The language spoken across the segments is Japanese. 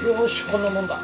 よし、こんなもんだ。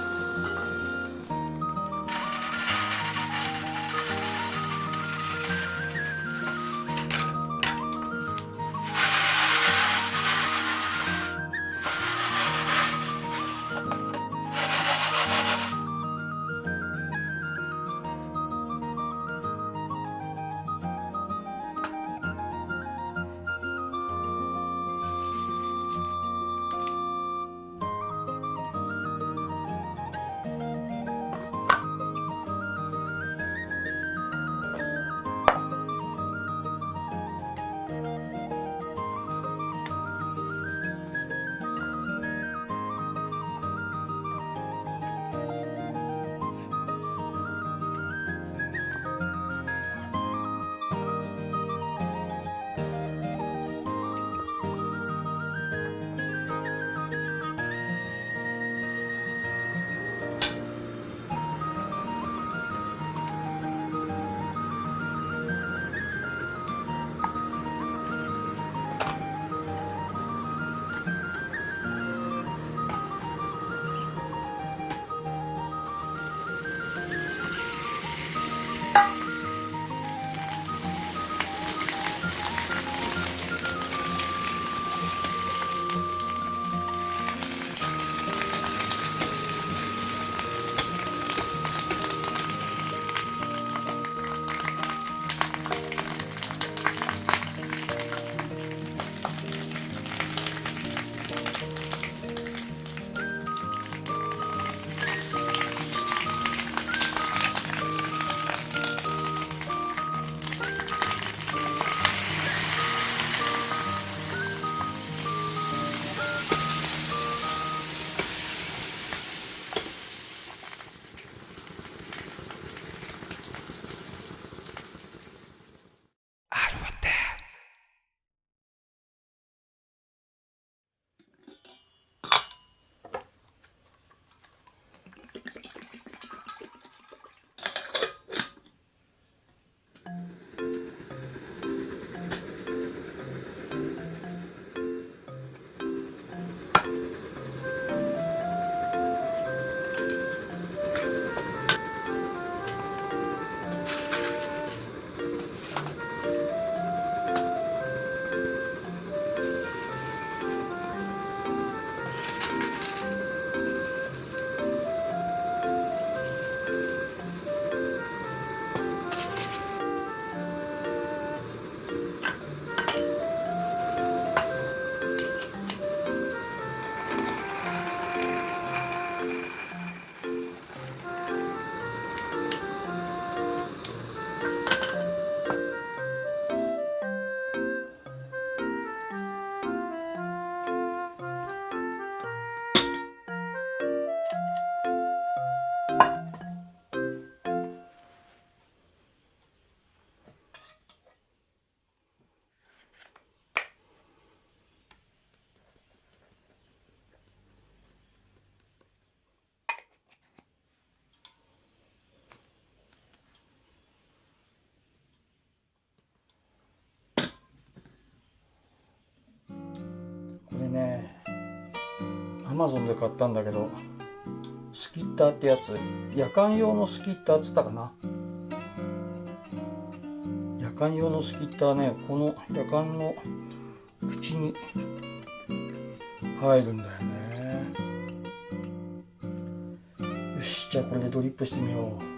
これね、アマゾンで買ったんだけど、スキッターってやつ、夜間用のスキッターっつったかな。夜間用のスキッターね、この夜間の口に入るんだよね。よし、じゃあこれでドリップしてみよう。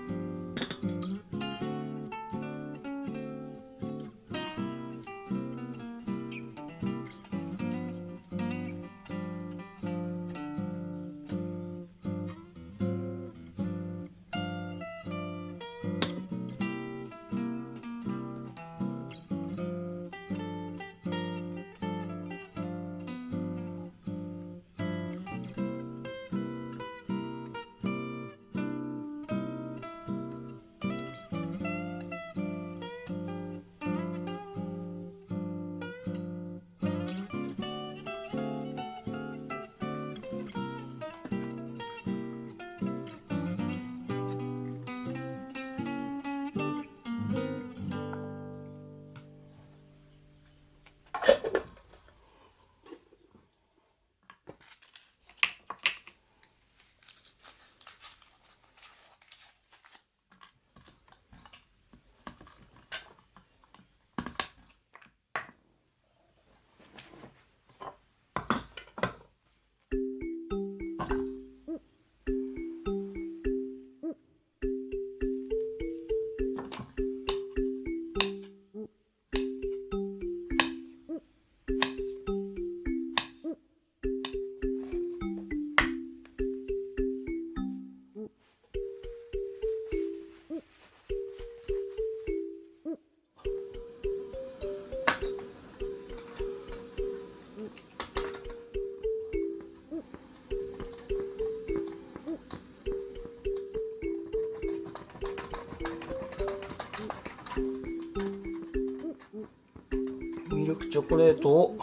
ョコレートを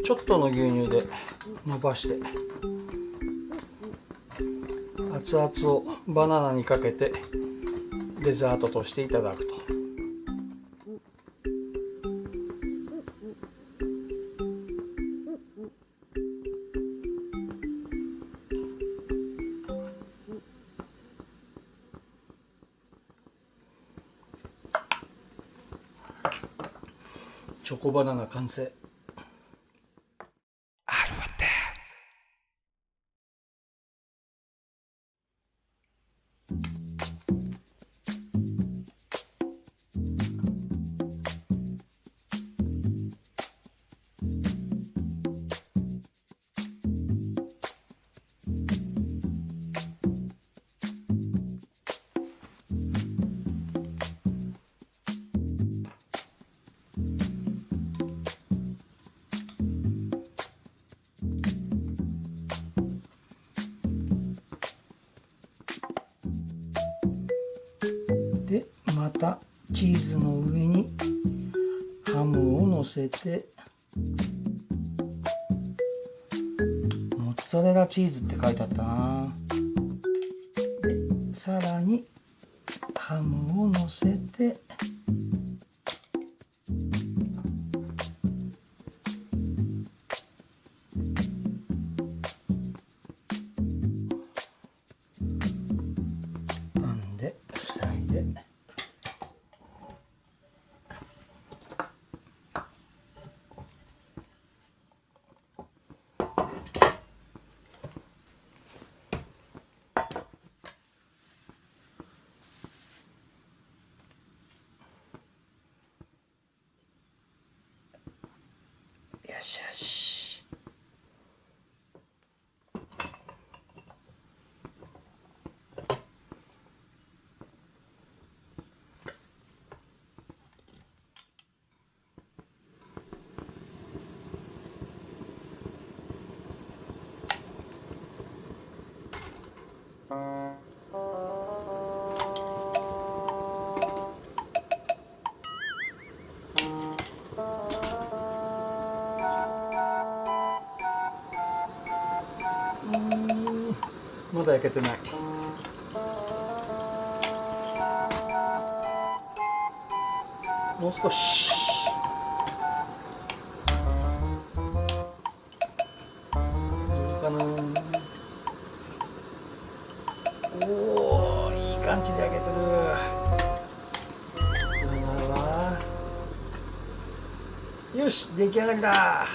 ちょっとの牛乳で伸ばして熱々をバナナにかけてデザートとしていただくと。チョコバナナ完成。でまたチーズの上にハムをのせて、モッツァレラチーズって書いてあったな。でさらにハムをのせて、パンで塞いで、よしよし。まだ焼けてない。もう少し。どうかな。おお、いい感じで焼けてる。よし、出来上がりだ。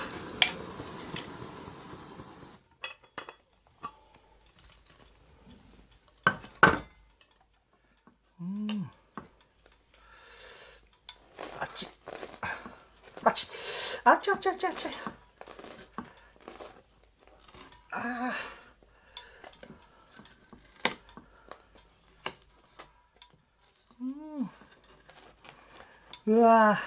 あっちあっちあっちあっちあっちあっち。あうわ